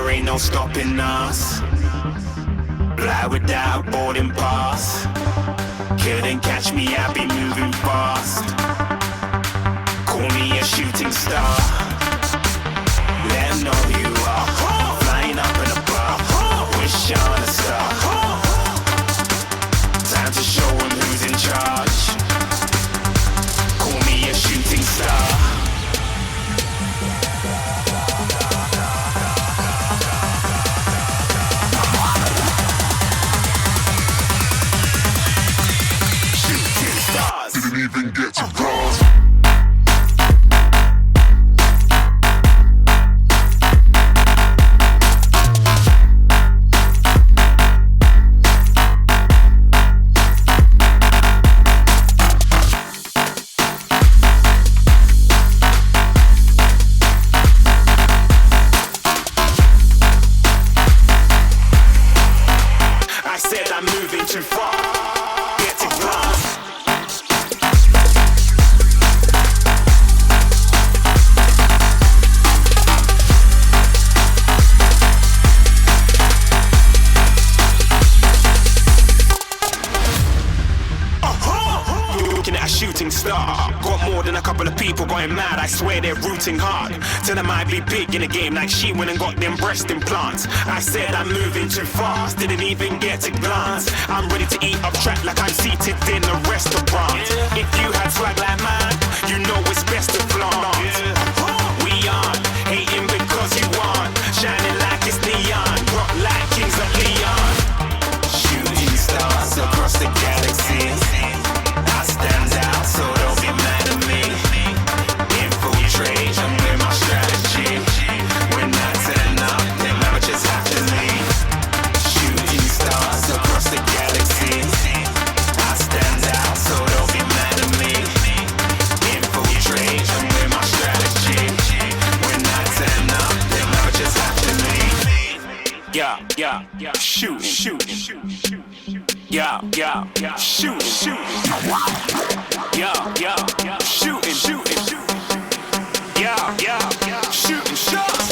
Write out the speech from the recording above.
there ain't no stopping us. Fly without boarding pass. Couldn't catch me, I'd be moving fast. Call me a shooting star. Let 'em know who you are. Flying up in a bar. Wish on a star. Time to show 'em who's in charge. Call me a shooting star. Didn't even get to cross. I said I'm moving too far. Get to glass. Looking at a shooting star. Got more than a couple of people going mad. I swear they're rooting hard. Tell them I'd be big in the game like she went and got them breast implants. I said I'm moving too fast. Didn't even get to glance. I'm ready to eat up track like I'm seated in a restaurant. If you had swag like mine, you know it's best to flaunt. We aren't hating because you aren't shining like it's neon. Rock like kings of Leon. Shooting stars across the galaxy. I stand out, so don't be mad at me. Infiltrate, I'm with my strategy. When I turn up, then never just have to leave. Shooting stars across the galaxy. I stand out, so don't be mad at me. Infiltrate, I'm with my strategy. When I turn up, then never just have to leave. Yeah, shooting. Yeah, shooting. Yeah, shooting. Yeah, shooting shots.